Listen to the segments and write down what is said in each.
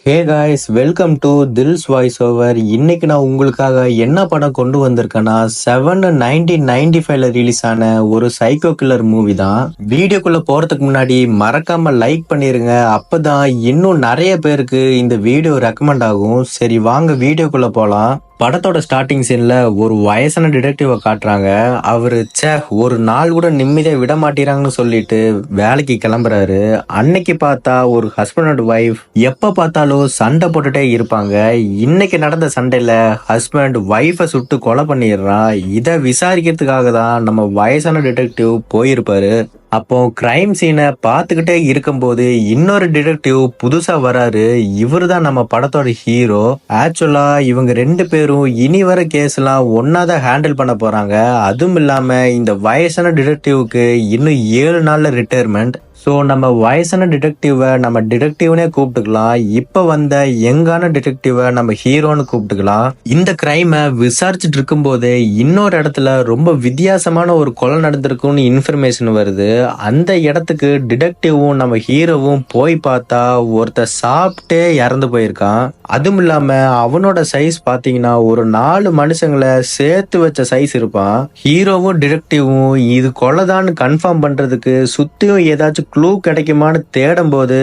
Hey guys, welcome to Dhil's voice over. இன்னைக்கு நான் உங்களுக்காக என்ன படம் கொண்டு வந்திருக்கேன்னா 1995ல ரிலீஸ் ஆன ஒரு சைக்கோ கில்லர் மூவி தான். வீடியோக்குள்ள போறதுக்கு முன்னாடி மறக்காம லைக் பண்ணிருங்க. அப்பதான் இன்னும் நிறைய பேருக்கு இந்த வீடியோ ரெக்கமெண்ட் ஆகும். சரி வாங்க வீடியோக்குள்ள போலாம். படத்தோட ஸ்டார்டிங் சீன்ல ஒரு வயசான டிடெக்டிவ காட்டுறாங்க. அவரு ஒரு நாள் கூட நிம்மதியா விட மாட்டேறாங்கன்னு சொல்லிட்டு வேலைக்கு கிளம்புறாரு. அன்னைக்கு பார்த்தா ஒரு ஹஸ்பண்ட் அண்ட் ஒய்ஃப் எப்ப பார்த்தாலும் சண்டை போட்டுட்டே இருப்பாங்க. இன்னைக்கு நடந்த சண்டையில ஹஸ்பண்ட் ஒய்ஃபை சுட்டு கொலை பண்ணிடுறான். இதை விசாரிக்கிறதுக்காக தான் நம்ம வயசான டிடெக்டிவ் போயிருப்பாரு. அப்போ கிரைம் சீனை பார்த்துக்கிட்டே இருக்கும்போது இன்னொரு டிடெக்டிவ் புதுசா வராரு. இவரு தான் நம்ம படத்தோட ஹீரோ. ஆக்சுவலா இவங்க ரெண்டு பேரும் இனி வர கேஸ் எல்லாம் ஒன்னாதான் ஹேண்டில் பண்ண போறாங்க. அதுவும் இல்லாம இந்த வயசான டிடெக்டிவ்க்கு இன்னும் 7 நாள்ல ரிட்டையர்மெண்ட். ஸோ நம்ம வயசான டிடெக்டிவை நம்ம டிடெக்டிவ்னே கூப்பிட்டுக்கலாம். இப்போ வந்த யங்கான டிடெக்டிவை நம்ம ஹீரோன்னு கூப்பிட்டுக்கலாம். இந்த கிரைமை விசாரிச்சுட்டு இருக்கும்போது இன்னொரு இடத்துல ரொம்ப வித்தியாசமான ஒரு கொலை நடந்திருக்குன்னு இன்ஃபர்மேஷன் வருது. அந்த இடத்துக்கு டிடெக்டிவும் நம்ம ஹீரோவும் போய் பார்த்தா ஒருத்தர் சாப்பிட்டே இறந்து போயிருக்கான். அதுவும் இல்லாம அவனோட சைஸ் பாத்தீங்கன்னா ஒரு 4 மனுஷங்களை சேர்த்து வச்ச சைஸ் இருப்பான். ஹீரோவும் டிடெக்டிவும் இது கொலைதான்னு கன்ஃபார்ம் பண்றதுக்கு சுத்தியும் ஏதாச்சும் க்ளூ கிடைக்குமான்னு தேடும் போது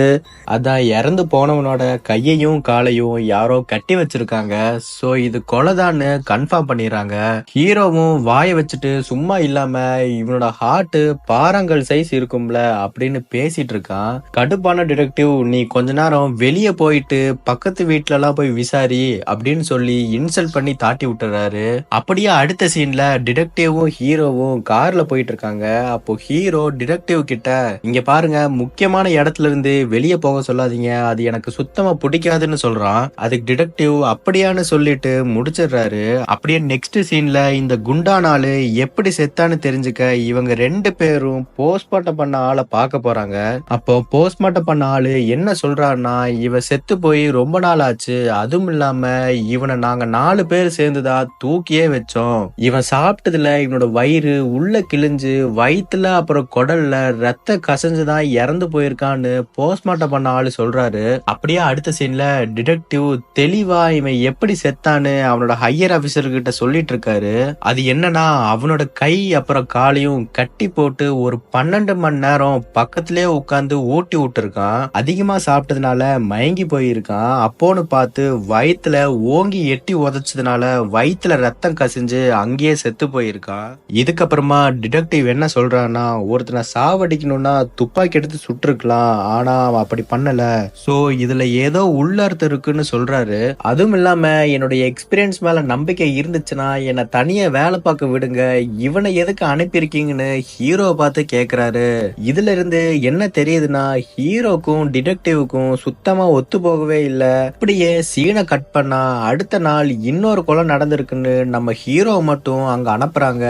அதான் இறந்து போனவனோட கையையும் காலையும் யாரோ கட்டி வச்சிருக்காங்க. சோ இது கொலைதான்னு கன்ஃபார்ம் பண்ணிடுறாங்க. ஹீரோவும் வாயை வச்சுட்டு சும்மா இல்லாம இவனோட ஹார்ட் பாறாங்கல் சைஸ் இருக்கும்ல அப்படின்னு பேசிட்டு இருக்கான். கடுப்பான டிடெக்டிவ் நீ கொஞ்ச நேரம் வெளியே போயிட்டு பக்கத்து வீட்டுல எல்லாம் போய் விசாரி அப்படின்னு சொல்லி இன்சல்ட் பண்ணி தாட்டி விட்டுறாரு. அப்படியே அடுத்த சீன்ல டிடெக்டிவும் ஹீரோவும் கார்ல போயிட்டு இருக்காங்க. அப்போ ஹீரோ டிடெக்டிவ் கிட்ட இங்க பாருங்க, முக்கியமான இடத்துல இருந்து வெளியே போக சொல்லாதீங்க, அது எனக்கு சுத்தமா பிடிக்காதுன்னு சொல்றான். அதுக்கு டிடெக்டிவ் அப்படியான்னு சொல்லிட்டு முடிச்சிடுறாரு. அப்படியே நெக்ஸ்ட் சீன்ல இந்த குண்டானாலு எப்படி செத்தான்னு தெரிஞ்சுக்க இவங்க ரெண்டு பேரும் போஸ்ட்மார்ட்டம் பண்ண ஆளை பார்க்க போறாங்க. அப்போ போஸ்ட்மார்ட்டம் பண்ண ஆளு என்ன சொல்றாருன்னா, இவ செத்து போய் ரொம்ப நாள் ஆச்சு, அதுவும் இல்லாம இவனை நாங்க 4 பேர் சேர்ந்துதான் தூக்கியே வச்சோம். இவன் சாப்பிட்டதுல இவனோட வயிறு உள்ள கிழிஞ்சு வயிற்றுல அப்புறம் குடல்ல ரத்த கசஞ்சுதான் இறந்து போயிருக்கான்னு போஸ்ட்மார்ட்டம் பண்ண ஆளு சொல்றாரு. அப்படியே அடுத்த சீன்ல டிடெக்டிவ் தெளிவா இவன் எப்படி செத்தான்னு அவனோட ஹையர் ஆபீசர் கிட்ட சொல்லிட்டு இருக்காரு. அது என்னன்னா அவனோட கை அப்புறம் காலையும் கட்டி போட்டு ஒரு 12 மணி நேரம் பக்கத்திலேயே உட்கார்ந்து ஊட்டி விட்டு இருக்கான். அதிகமா சாப்பிட்டதுனால மயங்கி போயிருக்கான். அப்போன்னு பார்த்து வயிற்றுல ஓங்கி எட்டி உதச்சதுனால வயிற்றுல ரத்தம் கசிஞ்சு அங்கேயே செத்து போயிருக்கான். இதுக்கப்புறமா டிடெக்டிவ் என்ன சொல்றான்னா, ஒருத்தனை சாவடிக்கணும்னா துப்பாக்கி எடுத்து சுட்டுருக்கலாம், ஆனா அவன் அப்படி பண்ணல. சோ இதுல ஏதோ உள்ளர்த்தம் இருக்குன்னு சொல்றாரு. அதுவும் இல்லாம என்னுடைய எக்ஸ்பீரியன்ஸ் மேல நம்பிக்கை இருந்துச்சுன்னா என்னை தனியா வேலை பார்க்க விடுங்க, இவனை எதுக்கு அனுப்பியிருக்கீங்கன்னு ஹீரோ பார்த்து கேக்குறாரு. இதுல இருந்து என்ன தெரியுதுன்னா ஹீரோக்கும் டிடெக்டிவுக்கும் சுத்தமா ஒத்து போகவே இல்ல. அப்படியே சீனை கட் பண்ணா அடுத்த நாள் இன்னொரு கொலை நடந்திருக்குன்னு நம்ம ஹீரோ மட்டும் அங்க அனுப்புறாங்க.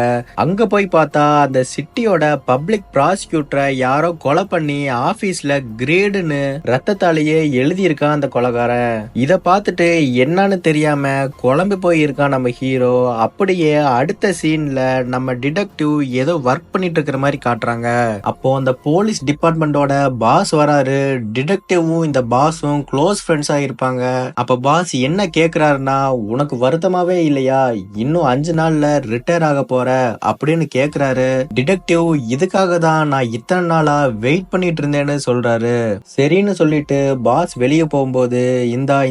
அங்க போய் பார்த்தா அந்த சிட்டியோட பப்ளிக் ப்ராசிக்யூட்டரை யாரோ கொலை பண்ணி ஆபீஸ்ல கிரேடுன்னு ரத்தத்தாலேயே எழுதியிருக்கான் அந்த கொலைகாரன். இத பார்த்துட்டு என்னன்னு தெரியாம குழம்பு போயிருக்கான் நம்ம ஹீரோ. அப்படியே அடுத்த சீன்ல நம்ம டிடெக்டிவ் ஏதோ ஒர்க் பண்ணிட்டு இருக்கிற மாதிரி காட்டுறாங்க. அப்போ அந்த போலீஸ் டிபார்ட்மெண்டோட பாஸ் வராரு. டிடெக்டிவும் இந்த பாஸும் க்ளோஸ் ஃப்ரெண்ட்ஸா இருப்பாங்க. அப்ப பாஸ் என்ன கேக்குறாருன்னா, உனக்கு வருத்தமாவே இல்லையா, இன்னும் 5 நாள்ல ரிட்டையர் ஆக போற அப்படின்னு கேக்குறாரு. டிடெக்டிவ் இதுக்காக தான் நான் இத்தனை நாளா வெயிட் பண்ணிட்டு இருந்தேன்னு சொல்றாரு. சரின்னு சொல்லிட்டு பாஸ் வெளியே போகும்போது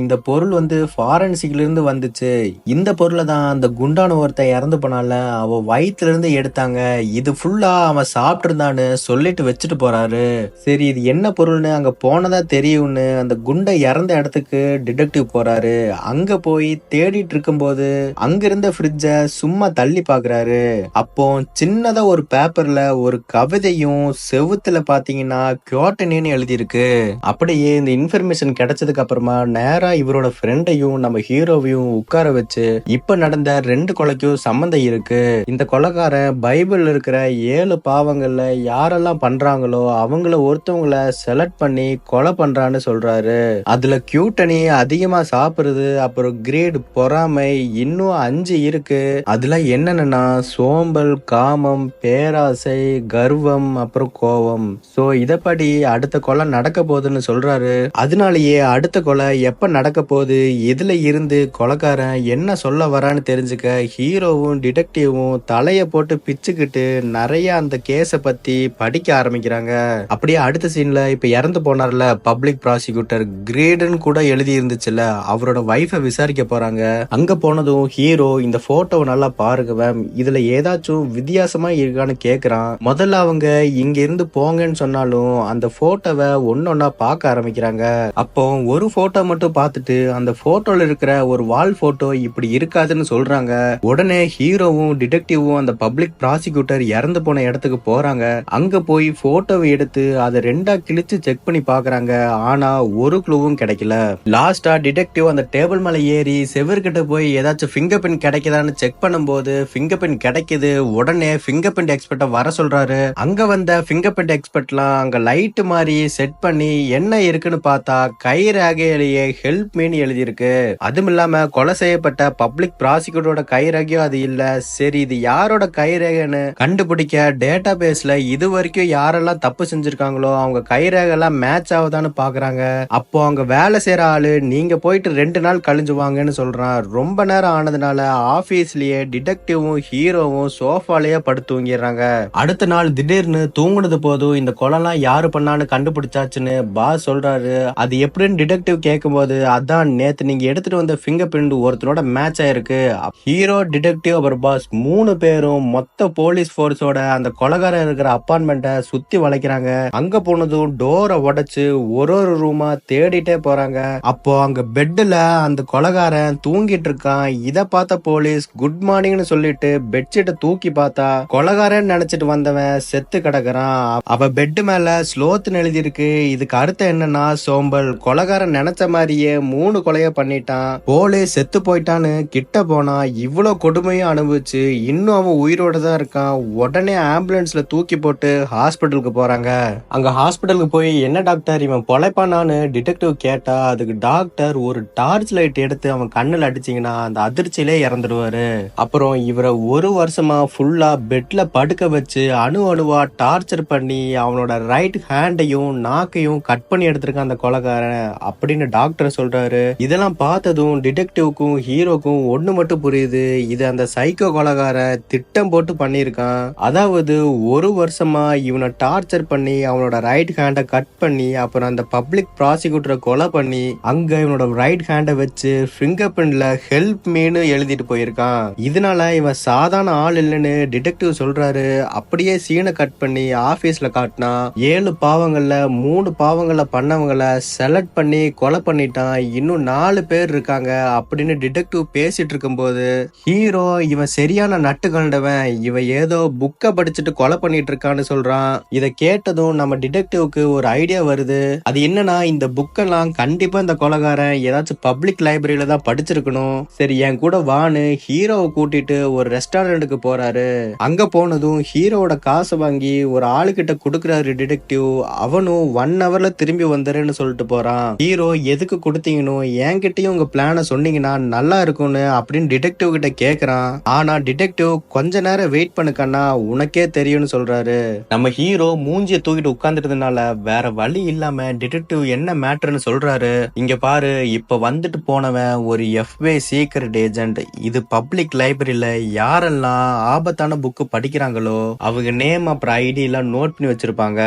இந்த பொருள் வந்து ஃபாரன்சிக்ல இருந்து வந்துச்சு, இந்த பொருளை தான் அந்த குண்டான ஒருத்தன் இறந்து போனால அவ வயிற்றுல இருந்து எடுத்தாங்க, இது ஃபுல்லா அவன் சாப்பிட்டு இருந்தான்னு சொல்லிட்டு வச்சுட்டு போறாரு. சரி இது என்ன பொருள்னு அங்க போனதா தெரியும்னு அந்த குண்டை இறந்த இடத்துக்கு டிடெக்டிவ் போறாரு. அங்க போய் தேடிட்டு இருக்கும்போது அங்க இருந்த ஃப்ரிட்ஜ சும்மா தள்ளி பாக்குறாரு. அப்போ சின்னதா ஒரு பேப்பர்ல ஒரு கவிதையும் செவுத்துல பாத்தீங்கன்னா கியோட்டனின்னு எழுதியிருக்கு. அப்படியே இந்த இன்ஃபர்மேஷன் கிடைச்சதுக்கு அப்புறமா நேரா இவரோட ஃப்ரெண்டையும் நம்ம ஹீரோவையும் உட்கார வச்சு இப்ப நடந்த 2 கொலைக்கும் சம்பந்தம் இருக்கு, இந்த கொலைக்காரன் பைபிள் இருக்கிற 7 பாவங்கள்ல யாரெல்லாம் பண்றாங்களோ அவங்கள ஒருத்தவங்களை செலக்ட் பண்ணி கொலை பண்றான்னு சொல்றாரு. அதுல கியூட்டனி அதிகமா சாப்பிடுறது அப்புறம் கிரேட் பொறாமை இன்னும் 5 இருக்கு. அதுல என்னன்னா சோம்பல், காமம், பேராசை, கர்வம் அப்புறம் கோபம். சோ இதப்படி அடுத்த கொலை நடக்க போகுதுன்னு சொல்றாரு. அதனாலயே அடுத்த கொலை எப்ப நடக்க போகுது, இதுல இருந்து கொலைக்காரன் என்ன சொல்ல வரான்னு தெரிஞ்சுக்க ஹீரோவும் டிடெக்டிவும் தலைய போட்டு பிச்சுக்கிட்டு நிறைய அந்த கேஸ பத்தி படிக்க ஆரம்பிக்கிறாங்க. அப்படியே அடுத்த சீன்ல இப்ப இறந்து போனார்ல பப்ளிக் ப்ராசிக்யூட்டர் கிரேடன் கூட எழுதி இருந்துச்சுல, அவரோட வைஃப விசாரிக்க போறாங்க. அங்க போனதும் ஹீரோ இந்த போட்டோவை நல்லா பாருங்க மேம், இதுல ஏதாச்சும் வித்தியாசமா இருக்கான்னு கேக்குறான். முதல்ல அவங்க இங்க இருந்து போங்கன்னு சொன்னாலும் அந்த போட்டோவை ஒன்னொன்னா பார்க்க ஆரம்பிக்கிறாங்க. அப்போ ஒரு போட்டோ மட்டும் பார்த்துட்டு அந்த போட்டோல இருக்கிற ஒரு வால் போட்டோ இப்படி இருக்காதுன்னு சொல்றாங்க. உடனே ஹீரோவும் டிடெக்டிவும் அந்த பப்ளிக் ப்ராசிக்யூட்டர் இறந்து போன இடத்துக்கு போறாங்க. அங்க போய் போட்டோவை எடுத்து அதை ரெண்டா கிழிச்சு செக் பண்ணி பாக்குறாங்க. ஆனா ஒரு க்ளூவும் கிடைக்கல. லாஸ்டா டிடெக்டிவ் அந்த டேபிள் மேல ஏறி செவர்கிட்ட போய் ஏதாச்சும் ஃபிங்கர் பிரிண்ட் கிடைக்குதான்னு செக் பண்ணும்போது ஃபிங்கர் பிரிண்ட் கிடைக்குது. உடனே ஃபிங்கர் பிரிண்ட் எக்ஸ்பர்ட்ட வர சொல்றாரு. அங்க வந்த ஃபிங்கர் பிரிண்ட் எக்ஸ்பர்ட்லாம் அங்க லைட் மாதிரி செட் பண்ணி என்ன இருக்குன்னு பார்த்தா கை ரேகையிலேயே ஹெல்ப் மீன்னு எழுதி இருக்கு. அதுவும் இல்லாம கொலை செய்யப்பட்ட பப்ளிக் ப்ராசிக்யூட்டரோட கை ரேகையும் அது இல்ல. சரி இது யாரோட கை ரேகைன்னு கண்டுபிடிக்க டேட்டா பேஸ்ல இது வரைக்கும் யாரெல்லாம் தப்பு செஞ்சிருக்காங்களோ அவங்க கை ரேகை எல்லாம் மேட்ச் ஆகுதான்னு பாக்குறாங்க. அப்போ அங்க வேலை செய்யற ஆளு நீங்க போயிட்டு 2 நாள் கழிஞ்சு வாங்கன்னு சொல்றான். ரொம்ப நேரம் ஆனதுனால ஆபீஸ்லயே டிடெக்டிவும் ஹீரோவும் சோஃபாலேயே படுத்து தூங்கிடுறாங்க. அடுத்த நாள் திடீர்னு தூங்குனது போதும் இந்த கொலைலாம் யாரு பண்ணான்னு கண்டுபிடிச்சாச்சுன்னு பாஸ் சொல்றாரு. அது எப்படின்னு டிடெக்டிவ் கேட்கும் போது அதான் நேத்து நீங்க எடுத்துட்டு வந்த ஃபிங்கர் பிரிண்ட் ஒருத்தனோட மேட்ச் ஆயிருக்கு. ஹீரோ டிடெக்டிவ் அப்புறம் பாஸ் 3 பேரும் மொத்த போலீஸ் போர்ஸோட அந்த கொலைகாரன் இருக்கிற அப்பார்ட்மெண்ட்டை சுத்தி வளைக்கிறாங்க. அங்க போனதும் டோரை உடைச்சு ஒரு ரூமா தேடிட்டே போறாங்க. அப்போ அங்க பெட்ல அந்த கொலைகாரன் தூங்கிட்டு இருக்கான். இத பார்த்த போலீஸ் குட் மார்னிங்னு சொல்லிட்டு பெட்ஷீட்டை தூக்கி பார்த்தா கொலைகாரன் நினைச்சிட்டு வந்தவன் செத்து கிடக்குறான். அவ பெட் மேல ஸ்லோத்னு எழுதி இருக்கு. இதுக்கு அர்த்தம் என்னன்னா சோம்பல். கொலைகாரன் நினைச்ச மாதிரியே 3 கொலைய பண்ணிட்டான். போலீஸ் செத்து போயிட்டான்னு கிட்ட போனா இவ்வளவு கொடுமையும் அனுபவிச்சு இன்னும் அவன் உயிரோட தான் இருக்கான். உடனே ஆம்புலன்ஸ்ல தூக்கி போட்டு ஹாஸ்பிட்டலுக்கு போறாங்க. அங்க ஹாஸ்பிட்டலுக்கு போய் என்ன டாக்டர் இவன் பொழைப்பானான்னு டிடெக்டிவ் கேட்டா அதுக்கு டாக்டர் ஒரு டார்ச் லைட் எடுத்து அவன் கண்ணுல அடிச்சீங்கன்னா அந்த அதிர்ச்சியிலே இறந்துடுவாரு. அப்புறம் இவரை 1 வருஷமா ஃபுல்லா பெட்ல படுக்க வச்சு அணுவா டார்ச்சர் பண்ணி அவனோட ரைட் ஹேண்டையும் நாக்கையும் கட் பண்ணி எடுத்திருக்கான் அந்த கொலைகாரன் அப்படின்னு டாக்டர் சொல்றாரு. இதெல்லாம் பார்த்ததும் டிடெக்டிவ்க்கும் ஹீரோக்கும் ஒண்ணு மட்டும் புரியுது. இது அந்த சைக்கோ கொலைகாரன் திட்டம் போட்டு பண்ணிருக்கான். அதாவது 1 வருஷமா இவனை டார்ச்சர் பண்ணி அவனோட ரைட் ஹேண்டை கட் பண்ணி அப்புறம் அந்த பப்ளிக் ப்ராசிக்யூட்டரை கொலை பண்ணி அங்க இவனோட ரைட் ஹேண்டை வச்சு ஃபிங்கர் பிரிண்ட்ல ஹெல்ப் மீன்னு எழுதிட்டு போயிருக்கான். இதனால இவன் சாதாரண ஆள் இல்லைன்னு டிடெக்டிவ் சொல்றாரு. அப்படியே சீனை கட் பண்ணி ஆபீஸ்ல காட்டினா 7 பாவங்கள்ல 3 பாவங்கள்ல பண்ணவங்களை செலக்ட் பண்ணி கொலை பண்ணிட்டான். இன்னும் 4 பேர் இருக்காங்க அப்படின்னு டிடெக்டிவ் பேசிட்டு இருக்கும்போது ஹீரோ இவன் சரியான நட்டு கண்டவன், இவன் ஏதோ புக்கை படிச்சுட்டு கொலை பண்ணிட்டு இருக்கான்னு சொல்றான். இதை கேட்டதும் நம்ம டிடெக்டிவ்க்கு ஒரு ஐடியா வருது. அது என்னன்னா இந்த புக்கெல்லாம் கண்டிப்பா இந்த கொலைகாரன் ஏதாச்சும் பப்ளிக் லைப்ரரியில தான் படிச்சிருக்கணும். சரி என் கூட வான்னு ஹீரோவை கூட்டிட்டு ஒரு ரெஸ்டாரண்ட்டுக்கு போறாரு. அங்க போனதும் ஹீரோவோட காசை வாங்கி ஒரு ஆளுகிட்ட கொடுக்கறாரு டிடெக்டிவ். அவனும் 1 ஹவர்ல திரும்பி வந்துருன்னு சொல்லிட்டு போறான். ஹீரோ எதுக்கு கொடுத்தீங்கன்னு என்கிட்டயும் உங்க பிளான சொன்னீங்கன்னா நல்லா இருக்கும்னு அப்படின்னு டிடெக்டிவ் கிட்ட கேக்குறான். ஆனா டிடெக்டிவ் கொஞ்ச நேரம் வெயிட் பண்ணுக்கன்னா உனக்கே தெரியும்னு சொல்றாரு. நம்ம ஹீரோ மூஞ்சிய தூக்கிட்டு உட்கார்ந்துட்டதுனால வேற வழி இல்லாம டிடெக்டிவ் என்ன மேட்டர்னு சொல்றாரு. இங்க பாரு, இப்ப வந்துட்டு போனவன் ஒரு FBI சீக்ரெட் ஏஜென்ட். இது பப்ளிக் லைப்ரரியில யாரெல்லாம் ஆபத்தான புக்கு படிக்கிறாங்களோ அவங்க நேம் அப்புறம் ஐடி எல்லாம் நோட் பண்ணி வச்சிருப்பாங்க.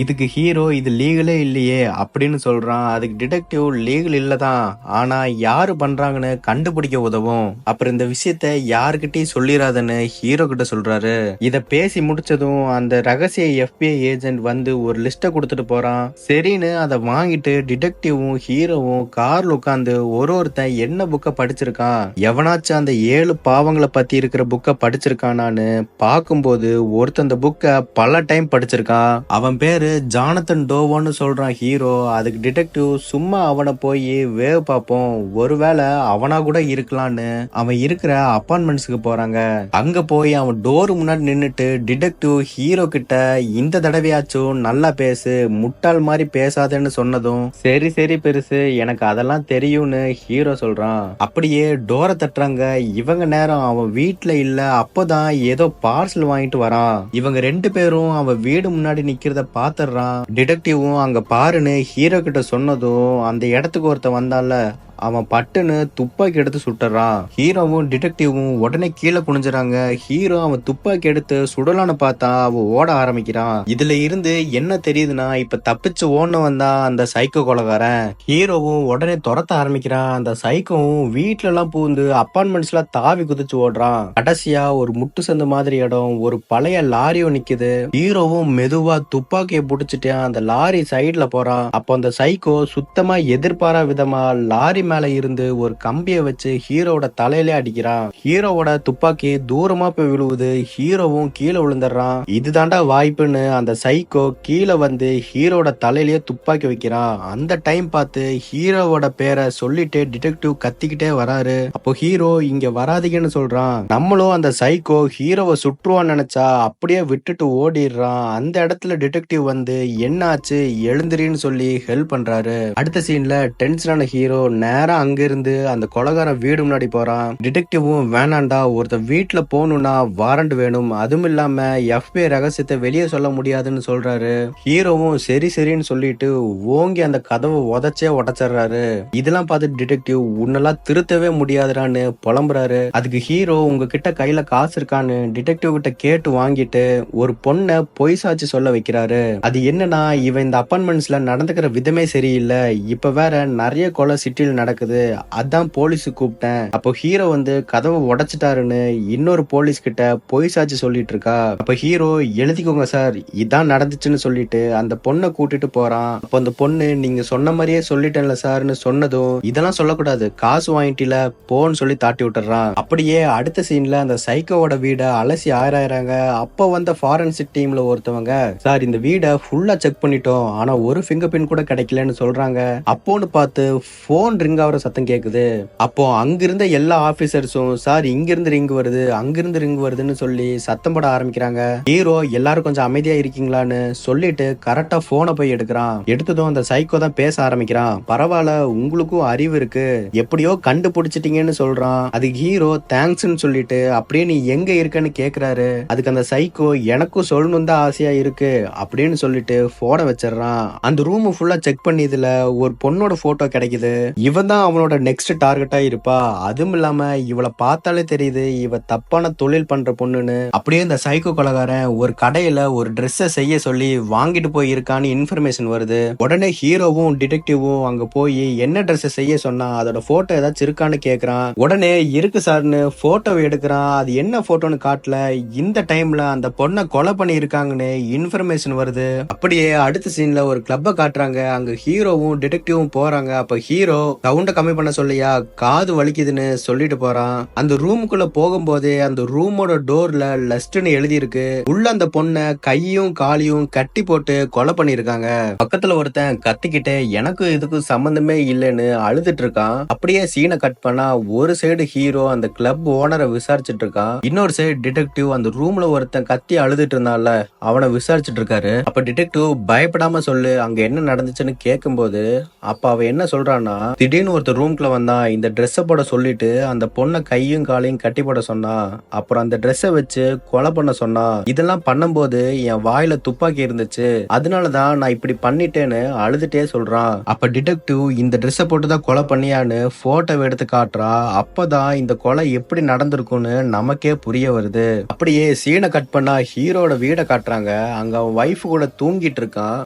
இதுக்கு ஹீரோ இது லீகலே இல்லையே அப்படின்னு சொல்றான். அதுக்கு டிடெக்டிவ் லீகல் இல்லதான், ஆனா யாரு பண்றாங்கன்னு கண்டுபிடிக்க உதவும். அப்புறம் இந்த விஷயத்த யாருக்கிட்டையும் சொல்லிடாதன்னு ஹீரோ கிட்ட சொல்றாரு. இத பேசி முடிச்சதும் அந்த ரகசிய FBI ஏஜென்ட் வந்து ஒரு லிஸ்ட கொடுத்துட்டு போறான். சரின்னு அதை வாங்கிட்டு டிடெக்டிவும் ஹீரோவும் கார்ல உட்காந்து ஒருத்தன் என்ன புக்க படிச்சிருக்கான், எவனாச்சும் அந்த 7 பாவங்களை பத்தி இருக்கிற புக்க படிச்சிருக்கானான்னு பார்க்கும்போது ஒருத்தன் அந்த புக்க பல டைம் படிச்சிருக்கான். அவன் பேரு ஜானத்தன் டோவோன்னு சொல்றான் ஹீரோ. அதுக்கு டிடெக்டிவ் சும்மா அவனை போய் வேவ் பார்ப்போம், ஒருவேளை அவனா கூட இருக்கலான்னு அவன் இருக்கிற அப்பார்ட்மெண்ட்ஸ்க்கு போறாங்க. அங்க போய் அவன் டோர் முன்னாடி நின்னுட்டு டிடெக்டிவ் ஹீரோ கிட்ட இந்த தடவையாச்சும் நல்லா பேசு, முட்டாள் மாதிரி பேசாதேன்னு சொன்னதும் சரி சரி பெருசு எனக்கு அதெல்லாம் தெரியும்னு ஹீரோ சொல்றான். அப்படியே டோரை தட்டுறாங்க. இவங்க நேரம் அவன் வீட்டுல இல்ல, அப்போதான் ஏதோ பார்சல் வாங்கிட்டு வரான். இவங்க 2 பேரும் அவன் வீடு முன்னாடி நிக்கிறத பாத்துறான். டிடெக்டிவும் அங்க பாருன்னு ஹீரோ கிட்ட சொன்னதும் அந்த இடத்துக்கு ஒருத்தன் வந்தால அவன் பட்டுன்னு துப்பாக்கி எடுத்து சுட்டுறான். ஹீரோவும் டிடெக்டிவும் உடனே கீழே குனிஞ்சுறாங்க. ஹீரோ அவன் துப்பாக்கி எடுத்து சுடலான்னு பார்த்தா அவன் ஓட ஆரம்பிக்கிறான். இதுல இருந்து என்ன தெரியுதுன்னா, இப்ப தப்பிச்சு ஓடனவன் தான் அந்த சைக்கோ கொலைகாரன். ஹீரோவும் உடனே துரத்த ஆரம்பிக்கிறான். அந்த சைக்கோவும் வீட்டுல எல்லாம் பூந்து அப்பார்ட்மெண்ட்ஸ்ல தாவி குதிச்சு ஓடுறான். கடைசியா ஒரு முட்டு சந்து மாதிரி இடம், ஒரு பழைய லாரியும் நிக்குது. ஹீரோவும் மெதுவா துப்பாக்கியை புடிச்சிட்டு அந்த லாரி சைடுல போறான். அப்போ அந்த சைக்கோ சுத்தமா எதிர்பாரா விதமா லாரி மேல இருந்து ஒரு கம்பியை வச்சு ஹீரோட தலையிலே அடிக்கிறான். ஹீரோவோட துப்பாக்கி தூரமா போய் விழுவுது. ஹீரோவும் கீழே விழுந்துடுறான். இதுதாண்டா வாய்ப்புன்னு அந்த சைக்கோ கீழே வந்து ஹீரோட தலையிலேயே துப்பாக்கி வைக்கிறான். அந்த டைம் பார்த்து ஹீரோவோட பேரை சொல்லிட்டு டிடெக்டிவ் கத்திக்கிட்டே வராரு. அப்போ ஹீரோ இங்க வராதீங்கன்னு சொல்றான். நம்மளும் அந்த சைக்கோ ஹீரோவை சுற்றுவான்னு நினைச்சா அப்படியே விட்டுட்டு ஓடிடுறான். அந்த இடத்துல டிடெக்டிவ் வந்து என்னாச்சு எழுந்திரின்னு சொல்லி ஹெல்ப் பண்றாரு. அடுத்த சீன்ல டென்ஷனான ஹீரோ நேரா அங்க இருந்து அந்த கொலைகாரன் வீடு முன்னாடி போறான். டிடெக்டிவும் வேணாண்டா, ஒருத்த வீட்டுல போகணும்னா வாரண்ட் வேணும், அதுவும் இல்லாம FBI ரகசியத்தை வெளியே சொல்ல முடியாதுன்னு சொல்றாரு. ஹீரோவும் சரி சரின்னு சொல்லிட்டு ஓங்கி அந்த கதவை உடைச்சிடுறாரு. இதெல்லாம் பார்த்து டிடெக்டிவ் உன்னெல்லாம் திருத்தவே முடியாதுறான்னு புலம்புறாரு. அதுக்கு ஹீரோ உங்ககிட்ட கையில காசு இருக்கான்னு டிடெக்டிவ் கிட்ட கேட்டு வாங்கிட்டு ஒரு பொண்ணை பொய் சாட்சி சொல்ல வைக்கிறாரு. அது என்னன்னா, இவன் இந்த அப்பார்ட்மெண்ட்ஸ்ல நடந்துக்கிற விதமே சரியில்லை, இப்ப வேற நிறைய கொலை சிட்டியில் நடக்குது, அதான் போலீஸ் கூப்பிட்டேன். அப்போ ஹீரோ வந்து கதவை உடைச்சிட்டாருன்னு இன்னொரு போலீஸ் கிட்ட பொய் சாட்சி சொல்லிட்டு இருக்கா. அப்ப ஹீரோ எழுதிக்கோங்க சார், இதான் நடந்துச்சுன்னு சொல்லிட்டு அந்த பொண்ணை கூட்டிட்டு போறான். அப்போ அந்த பொண்ணு நீங்க சொன்ன மாதிரியே சொல்லிட்டேன்ல சார்னு சொன்னதும் இதெல்லாம் சொல்லக்கூடாது, காசு வாங்கிட்டில போன்னு சொல்லி தாட்டி விட்டுறான். அப்படியே அடுத்த சீன்ல அந்த சைக்கோவோட வீடை அலசி ஆராயறாங்க. அப்போ வந்த ஃபாரன்சிக் டீம்ல ஒருத்தவங்க, சார் இந்த வீடை ஃபுல்லா செக் பண்ணிட்டோம், ஆனா ஒரு ஃபிங்கர் பிரிண்ட் கூட கிடைக்கலன்னு சொல்றாங்க. அப்போன்னு பார்த்து போன் ரிங் ஆகிற சத்தம் கேக்குது. அப்போ அங்கிருந்த எல்லா ஆபீசர்ஸும் சார் இங்கிருந்து ரிங் வருது அங்கிருந்து ரிங் வருதுன்னு சொல்லி சத்தம் போட ஆரம்பிக்கிறாங்க. ஹீரோ எல்லாரும் கொஞ்சம் அமைதியா இருக்கீங்களான்னு சொல்லிட்டு கரெக்டா போனை போய் எடுக்கிறான். எடுத்ததும் அந்த சைக்கோ தான் பேச ஆரம்பிக்கிறான். பரவாயில்ல, உங்களுக்கும் அறிவு இருக்கு, எப்படியோ கண்டுபிடிச்சிட்டீங்கன்னு சொல்றான். அதுக்கு ஹீரோ தேங்க்ஸ்ன்னு சொல்லிட்டு அப்படியே நீ எங்க இருக்கன்னு கேக்குறாரு. அதுக்கு அந்த சைக்கோ எனக்கும் சொல்லணும் தான் ஆசையா இருக்கு அப்படின்னு சொல்லிட்டு போனை வச்சிடறான். அந்த ரூம் ஃபுல்லா செக் பண்ணி இதுல ஒரு பொண்ணோட போட்டோ கிடைக்குது. இவன் தான் அவனோட நெக்ஸ்ட் டார்கெட்டா இருப்பா. அதுவும் இல்லாம இவளை பார்த்தாலே தெரியுது இவ தப்பான தொழில் பண்ற பொண்ணுன்னு. அப்படியே இந்த சைக்கோ கொலைகாரன் ஒரு கடையில ஒரு ட்ரெஸ்ஸை செய்ய சொல்லி வாங்கிட்டு போய் இருக்கான்னு இன்ஃபர்மேஷன் வருது. உடனே ஹீரோவும் டிடெக்டிவும் அங்க போய் என்ன ட்ரெஸ் செய்ய சொன்னா அதோட போட்டோ ஏதாச்சும் இருக்கான்னு கேக்குறான். உடனே இருக்கு சார்னு போட்டோவை எடுக்கிறான். அது என்ன போட்டோன்னு காட்டல. இந்த டைம்ல அந்த பொண்ணை கொலை பண்ணி இருக்காங்கன்னு இன்ஃபர்மேஷன் வருது. அப்படியே அடுத்த சீன்ல ஒரு கிளப்பை காட்டுறாங்க. அங்க ஹீரோவும் டிடெக்டிவும் போறாங்க. அப்ப ஹீரோ சவுண்ட கம்மி பண்ண சொல்லியா காது வலிக்குதுன்னு சொல்லிட்டு போறான். அந்த ரூமுக்குள்ள போகும்போதே அந்த ரூமோட டோர்ல லஸ்ட்னு எழுதி இருக்கு. உள்ள அந்த பொண்ணை கையும் காலையும் கட்டி போட்டு கொலை பண்ணிருக்காங்க. பக்கத்துல ஒருத்தன் கத்திக்கிட்டே எனக்கு இதுக்கு சம்பந்தமே இல்லைன்னு அழுதுட்டு இருக்கான். அப்படியே சீனை கட் பண்ணா ஒரு சைடு ஹீரோ அந்த கிளப் ஓனரை விசாரிச்சுட்டு இருக்கான். இன்னொரு சைடு டிடெக்டிவ் அந்த ரூம்ல ஒருத்தன் கத்தி அழுதுட்டு இருந்தான்ல அவனை விசாரிச்சுட்டு இருக்காரு. அப்ப டிடெக்டிவ் பயப்படாம சொல்லு அங்க என்ன நடந்துச்சுன்னு கேட்கும்போது அப்ப அவன் என்ன சொல்றான்னா, திடீர்னு ஒருத்தர் ரூம்குள்ள வந்தா இந்த ட்ரெஸ்ஸை போட சொல்லிட்டு அந்த பொண்ணை கையும் காலையும் கட்டி போட சொன்னா. அப்புறம் அந்த ட்ரெஸ்ஸை வச்சு கொலை பண்ண சொன்னா. இதெல்லாம் பண்ணும்போது என் வாயில துப்பாக்கி இருந்துச்சு, அதனாலதான் நான் இப்படி பண்ணிட்டேன்னு அழுதுட்டே சொல்றான். அப்ப டிடெக்டிவ் இந்த ட்ரெஸ்ஸை போட்டுதான் கொலை பண்ணியான்னு போட்டோ எடுத்து காட்டுறா. அப்பதான் இந்த கொலை எப்படி நடந்திருக்கும்னு நமக்கே புரிய வருது. அப்படியே சீனை கட் பண்ணா ஹீரோட வீடை காட்டுறாங்க. அங்க அவன் வைஃப் கூட தூங்கிட்டு இருக்கான்.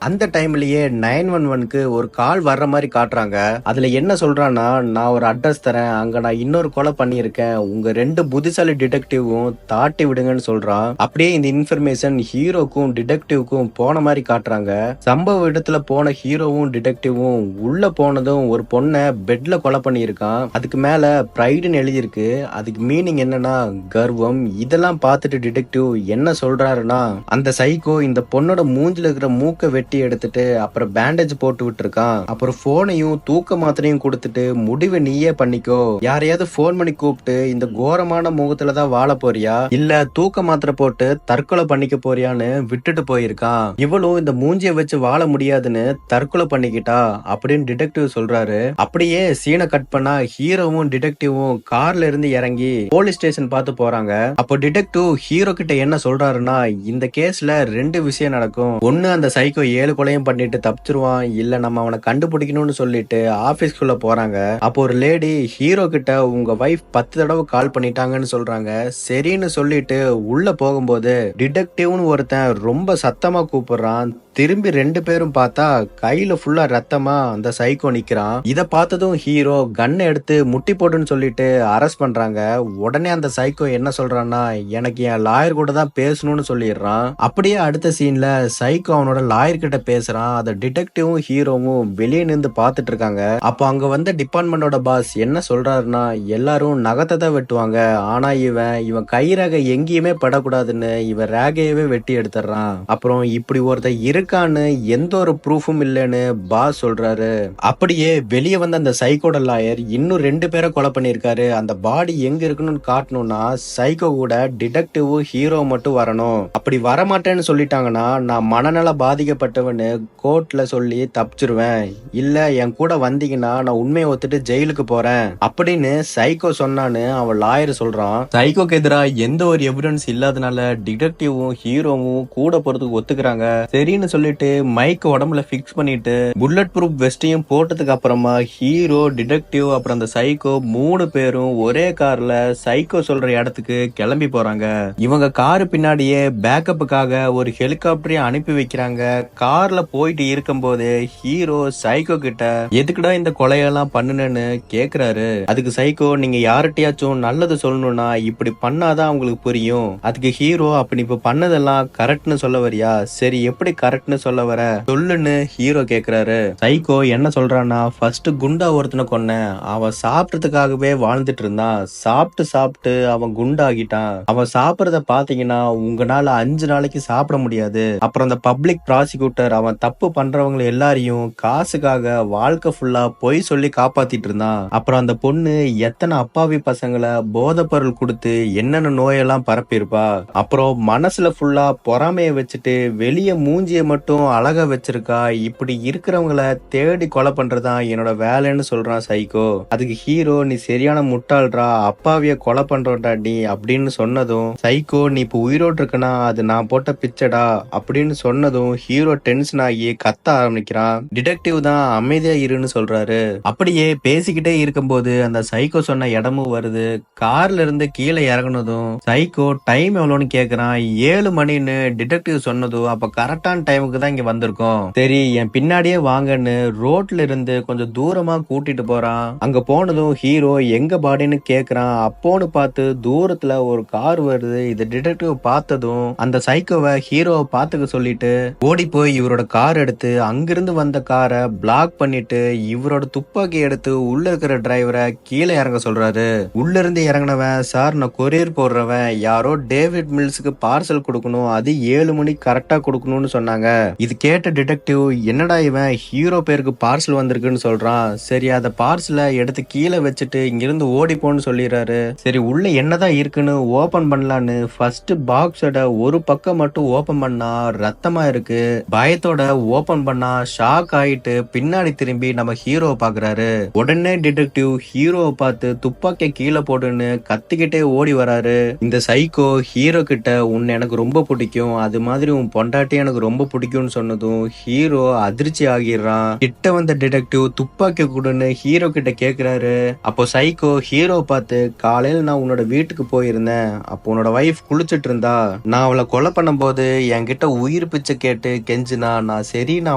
அந்த டைம்லயே 911க்கு ஒரு கால் வர்ற மாதிரி காட்டுறாங்க. அதுல என்ன சொல்றான்னா, நான் ஒரு அட்ரஸ் தரேன், அங்க நான் இன்னொரு கொலை பண்ணியிருக்கேன், உங்க 2 புத்திசாலி டிடெக்டிவும் தாட்டி விடுங்கன்னு சொல்றான். அப்படியே இந்த இன்ஃபர்மேஷன் ஹீரோக்கும் டிடெக்டிவ்க்கும் போன மாதிரி காட்டுறாங்க. சம்பவ இடத்துல போன ஹீரோவும் டிடெக்டிவும் உள்ள போனதும் ஒரு பொண்ணை பெட்ல கொலை பண்ணியிருக்கான். அதுக்கு மேல பிரைடுன்னு எழுதியிருக்கு. அதுக்கு மீனிங் என்னன்னா கர்வம். இதெல்லாம் பார்த்துட்டு டிடெக்டிவ் என்ன சொல்றாருன்னா, அந்த சைக்கோ இந்த பொண்ணோட மூஞ்சில இருக்கிற மூக்கை வெட்டி எடுத்துட்டு அப்புறம் பேண்டேஜ் போட்டு விட்டுருக்கான். அப்புறம் போனையும் தூக்க மாத்திரையும் கொடுத்து கொடுத்துட்டு முடிவை நீயே பண்ணிக்கோ. யாரையாவது போன் பண்ணி கூப்பிட்டு இந்த கோரமான முகத்துலதான் வாழ போறியா இல்ல தூக்க மாத்திரை போட்டு தற்கொலை பண்ணிக்க போறியான்னு விட்டுட்டு போயிருக்கான். இவளும் இந்த மூஞ்சிய வச்சு வாழ முடியாதுன்னு தற்கொலை பண்ணிக்கிட்டா அப்படின்னு டிடெக்டிவ் சொல்றாரு. அப்படியே சீனை கட் பண்ணா ஹீரோவும் டிடெக்டிவும் கார்ல இருந்து இறங்கி போலீஸ் ஸ்டேஷன் பார்த்து போறாங்க. அப்போ டிடெக்டிவ் ஹீரோ கிட்ட என்ன சொல்றாருன்னா, இந்த கேஸ்ல 2 விஷயம் நடக்கும். ஒண்ணு, அந்த சைக்கோ 7 கொலையும் பண்ணிட்டு தப்பிச்சிருவான், இல்ல நம்ம அவனை கண்டுபிடிக்கணும்னு சொல்லிட்டு ஆபீஸ்க்குள்ள போறாங்க. அப்போ ஒரு லேடி ஹீரோ கிட்ட உங்க வைஃப் 10 தடவை கால் பண்ணிட்டாங்கன்னு சொல்றாங்க. சரின்னு சொல்லிட்டு உள்ள போகும்போது டிடெக்டிவ்னு ஒருத்தன் ரொம்ப சத்தமா கூப்பிடுறான். திரும்பி 2 பேரும் பார்த்தா கையில ஃபுல்லா ரத்தமா அந்த சைக்கோ நிக்கிறான். இத பார்த்ததும் ஹீரோ கன்னை எடுத்து முட்டி போட்டுன்னு சொல்லிட்டு அரெஸ்ட் பண்றாங்க. உடனே அந்த சைக்கோ என்ன சொல்றான்னா, எனக்கு என் லாயர் கூட தான் பேசணும்னு சொல்லிடுறான். அப்படியே அடுத்த சீன்ல சைக்கோ அவனோட லாயர் கிட்ட பேசுறான். அத டிடெக்டிவும் ஹீரோவும் வெளியே நின்று பார்த்துட்டு இருக்காங்க. அப்போ அங்க வந்த டிபார்ட்மெண்டோட பாஸ் என்ன சொல்றாருன்னா, எல்லாரும் நகத்தை தான் வெட்டுவாங்க, ஆனா இவன் கை ரேகை எங்கேயுமே படக்கூடாதுன்னு இவன் ரேகையவே வெட்டி எடுத்துறான். அப்புறம் இப்படி ஒருத்தர் இருக்கான்னு எந்த ஒரு ப்ரூஃபும் இல்லைன்னு பாஸ் சொல்றாரு. அப்படியே வெளியே வந்த அந்த சைக்கோட லாயர் இன்னும் 2 பேரை கொலை பண்ணிருக்காரு. அந்த பாடி எங்க இருக்குன்னு காட்டணும்னா சைக்கோ கூட டிடெக்டிவ் ஹீரோ மட்டும் வரணும். அப்படி வரமாட்டேன்னு சொல்லிட்டாங்கன்னா நான் மனநல பாதிக்கப்பட்டவன்னு கோர்ட்ல சொல்லி தப்பிச்சிருவேன், இல்ல என் கூட வந்தீங்கன்னா நான் உண்மையை ஒத்துட்டு ஜெயிலுக்கு போறேன் அப்படின்னு சைக்கோ சொன்னான்னு அவன் லாயர் சொல்றான். சைக்கோக்கு எதிராக எந்த ஒரு எவிடன்ஸ் இல்லாதனால டிடெக்டிவும் ஹீரோவும் கூட போறதுக்கு ஒத்துக்கிறாங்க. சரின்னு சொல்லிட்டு மைக் உடம்புல பிக்ஸ் பண்ணிட்டு புல்லட் ப்ரூஃப் வெஸ்டையும் போட்டதுக்கு அப்புறமா ஹீரோ, டிடெக்டிவ் அப்புறம் அந்த சைக்கோ 3 பேரும் ஒரே கார்ல சைக்கோ சொல்ற இடத்துக்கு கிளம்பி போறாங்க. இவங்க காரு பின்னாடியே பேக்கப்புக்காக ஒரு ஹெலிகாப்டரையும் அனுப்பி வைக்கிறாங்க. கார்ல போயிட்டு இருக்கும் போது ஹீரோ சைக்கோ கிட்ட எதுக்குடா இந்த கொலையெல்லாம் பண்ணுனேன்னு கேக்குறாரு. அதுக்கு சைக்கோ, நீங்க யார்கிட்டயாச்சும் நல்லது சொல்லணும்னா இப்படி பண்ணாதான் உங்களுக்கு புரியும். அதுக்கு ஹீரோ, அப்ப நீ இப்ப பண்ணதெல்லாம் கரெக்ட்னு சொல்ல வரியா? சரி, எப்படி கரெக்ட்னு சொல்ல வர சொல்லுன்னு ஹீரோ கேக்குறாரு. சைக்கோ என்ன சொல்றான்னா, ஃபர்ஸ்ட் குண்டா ஒருத்தனை கொன்னேன், அவன் சாப்பிட்டதுக்காகவே வாழ்ந்துட்டு இருந்தான், சாப்பிட்டு சாப்பிட்டு அவன் குண்டாகிட்டான், அவன் சாப்பிடறத பாத்தீங்கன்னா உங்களால 5 நாளைக்கு சாப்பிட முடியாது. அப்புறம் அந்த பப்ளிக் ப்ராசிக்யூட்டர் அவன் தப்பு பண்றவங்க எல்லாரையும் காசுக்காக வாழ்க்கை ஃபுல்லா பொய் சொல்லி காப்பாத்திட்டு இருந்தான். அப்புறம் அந்த பொண்ணு எத்தனை அப்பாவி பசங்களை போதை பொருள் கொடுத்து என்னென்ன நோயெல்லாம் பரப்பியிருப்பா. அப்புறம் மனசுல ஃபுல்லா பொறாமைய வச்சுட்டு வெளிய மூஞ்சிய மட்டும் அழகா வச்சிருக்கா. இப்படி இருக்கிறவங்கள தேடி கொலை பண்றதான் என்னோட வேலைன்னு சொல்றான் சைக்கோ. அதுக்கு ஹீரோ, நீ சரியான முட்டாள்ரா, அப்பாவிய கொலை பண்றோம்டா நீ அப்படின்னு சொன்னதும் சைக்கோ, நீ இப்ப உயிரோடு இருக்கனா அது நான் போட்ட பிச்சடா அப்படின்னு சொன்னதும் ஹீரோ டென்ஷன் ஆகி கத்த ஆரம்பிக்கிறான். டிடெக்டிவ் தான் அமைதியா இருன்னு சொல்றாரு. அப்படியே பேசிக்கிட்டே இருக்கும்போது அந்த சைக்கோ சொன்ன இடமும் வருது. கார்ல இருந்து கீழே இறங்குனதும் சைக்கோ டைம் எவ்வளோன்னு கேக்குறான். 7 மணின்னு டிடெக்டிவ் சொன்னதும் அப்ப கரெக்டான டைமுக்கு தான் இங்க வந்திருக்கோம், சரி என் பின்னாடியே வாங்கன்னு ரோட்ல இருந்து கொஞ்சம் தூரமா கூட்டிட்டு போறான். அங்க போனதும் ஹீரோ எங்க பாடின்னு கேக்குறான். அப்போன்னு பார்த்து தூரத்துல ஒரு கார் வருது. இது டிடெக்டிவ் பார்த்ததும் அந்த சைக்கோவை ஹீரோவை பாத்துக்க சொல்லிட்டு ஓடி போய் இவரோட கார் எடுத்து அங்கிருந்து வந்த காரை பிளாக் பண்ணிட்டு இவரோட துப்பாக்கி எடுத்து உள்ள இருக்கிற டிரைவரை கீழே இறங்க சொல்றாரு. உள்ள இருந்து இறங்கினவன், சார் நான் கொரியர் போடுறவன், யாரோ டேவிட் மில்ஸுக்கு பார்சல் கொடுக்கணும், அது 7 மணிக்கு கரெக்டா கொடுக்கணும்னு சொன்னாங்க. இது கேட்ட டிடெக்டிவ், என்னடா இவன் ஹீரோ பேருக்கு பார்சல் வந்திருக்குன்னு சொல்றான். சரி, அத பார்சலை எடுத்து கீழே வச்சுட்டு இங்கிருந்து ஓடி போன்னு சொல்லிடுறாரு. சரி, உள்ள என்னதான் இருக்குன்னு ஓபன் பண்ணலான்னு ஃபர்ஸ்ட் பாக்ஸோட ஒரு பக்கம் மட்டும் ஓபன் பண்ணா ரத்தமா இருக்கு. பயத்தோட ஓபன் பண்ணா ஷாக் ஆயிட்டு பின்னாடி திரும்பி நம்ம ஹீரோ பாக்குறாரு. உடனே டிடெக்டிவ் ஹீரோவை பார்த்து துப்பாக்கிய கீழே போடுன்னு கத்திக்கிட்டே ஓடி வராரு. இந்த சைக்கோ ஹீரோ கிட்ட, உன்னை எனக்கு ரொம்ப பிடிக்கும், அது மாதிரி உன் பொண்டாட்டி எனக்கு ரொம்ப பிடிக்கும்னு சொன்னதும் ஹீரோ அதிர்ச்சி ஆகிடுறான். கிட்ட வந்த டிடெக்டிவ் துப்பாக்கி கொடுன்னு ஹீரோ கிட்ட கேக்குறாரு. அப்போ சைக்கோ ஹீரோ பார்த்து, காலையில நான் உன்னோட வீட்டுக்கு போயிருந்தேன், அப்போ உன்னோட வைஃப் குளிச்சிட்டு இருந்தா, நான் அவளை கொலை பண்ணும் போது என்கிட்ட உயிர் பிச்சை கேட்டு கெஞ்சினா, நான் சரி நான்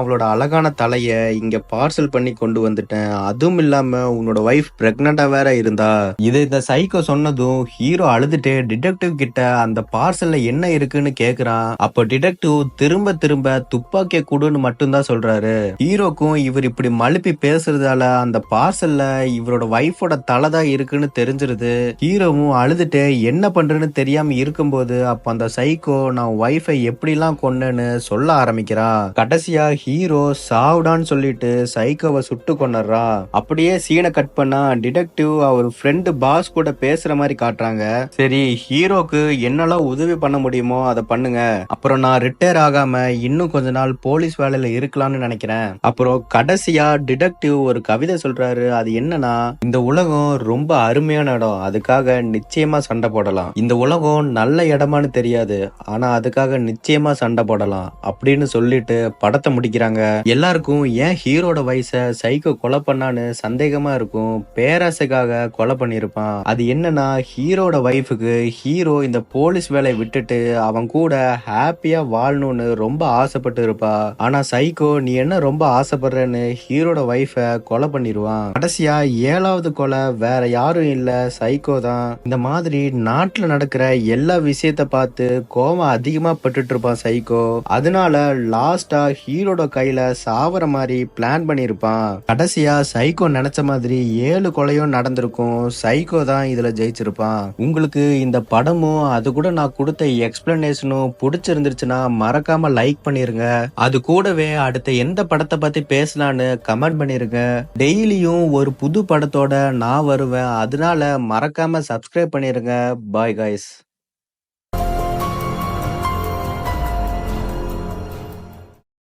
அவளோட அழகான தலைய இங்க பார்சல் பண்ணி கொண்டு வந்துட்டேன், அதுவும் இல்லாம உன்னோட வைஃப் பிரெக்னண்டா வேற இருந்தா. இது இந்த சைக்கோ சொன்னதும் ஹீரோ அழுதுட்டு டிடெக்டிவ் கிட்ட அந்த பார்சல்ல என்ன இருக்குன்னு கேக்குறான். அப்போ டிடெக்டிவ் திரும்ப திரும்ப துப்பாக்கிய குடுன்னு மட்டும்தான் சொல்றாரு. ஹீரோக்கும் இவர் இப்படி மழுப்பி பேசுறதால அந்த பார்சல்ல இவரோட வைஃபோட தலைதான் இருக்குன்னு தெரிஞ்சிருது. ஹீரோவும் அழுதுட்டு என்ன பண்றேன்னு தெரியாம இருக்கும்போது அப்ப அந்த சைக்கோ நான் வைஃபை எப்படி எல்லாம் கொன்னேன்னு சொல்ல ஆரம்பிக்கிறா. கடைசியா ஹீரோ சாவுடான்னு சொல்லிட்டு சைக்கோவை சுட்டு கொண்டுறா. அப்படியே சீனை கட் பண்ணா டிடெக்டிவ் அவர் ஃப்ரெண்டு பாஸ் கூட பேசுற மாதிரி காட்டுறாங்க. சரி, ஹீரோக்கு என்னெல்லாம் உதவி பண்ண முடியுமோ அதை பண்ணுங்க, அப்புறம் நான் ரிட்டையர் ஆகாம இன்னும் கொஞ்ச நாள் போலீஸ் வேலையில இருக்கலாம்னு நினைக்கிறேன். அப்புறம் கடைசியா டிடெக்டிவ் ஒரு கவிதை சொல்றாரு. அது என்னன்னா, இந்த உலகம் ரொம்ப அருமையான இடம், அதுக்காக நிச்சயமா சண்டை போடலாம். இந்த உலகம் நல்ல இடமான்னு தெரியாது, ஆனா அதுக்காக நிச்சயமா சண்டை போடலாம் அப்படின்னு சொல்லிட்டு படத்தை முடிக்கிறாங்க. எல்லாருக்கும் ஏன் ஹீரோட வயசை சைக்கோ கொலை பண்ணான்னு சந்தேகமா இருக்கும். பேராசைக்காக கொலை பண்ணிருப்பான். அது என்னன்னா, ஹீரோட வைஃபுக்கு ஹீரோ இந்த போலீஸ் வேலையை விட்டுட்டு அவன் கூட ஹாப்பியா வாழணும்னு ரொம்ப ஆசைப்பட்டு இருப்பா. ஆனா சைக்கோ நீ என்ன ரொம்ப ஆசைப்படுறன்னு ஹீரோட வைஃபை கொலை பண்ணிடுவான். கடைசியா 7வது கொலை வேற யாரும் இல்ல, சைக்கோ தான். இந்த மாதிரி நாட்டுல நடக்கிற எல்லா விஷயத்த பார்த்து கோவம் அதிகமா பட்டுட்டு இருப்பான் சைக்கோ. அதனால லாஸ்டா ஹீரோட கையில சாவற மாதிரி பிளான் பண்ணிருப்பான். கடைசியா சைக்கோ நினைச்ச மாதிரி 7 கொலையும் நடந்திருக்கும். சைக்கோ தான் இதுல ஜெயிச்சிருப்பான். உங்களுக்கு இந்த படமும் அது கூட நான் கொடுத்த எக்ஸ்பிளனேஷனும் பிடிச்சிருந்துருச்சுன்னா மறக்காம லைக் பண்ணிருங்க. அது கூடவே அடுத்த எந்த படத்தை பத்தி பேசலான்னு கமெண்ட் பண்ணிருங்க. டெய்லியும் ஒரு புது படத்தோட நான் வருவேன், அதனால மறக்காம சப்ஸ்கிரைப் பண்ணிருங்க. Bye guys.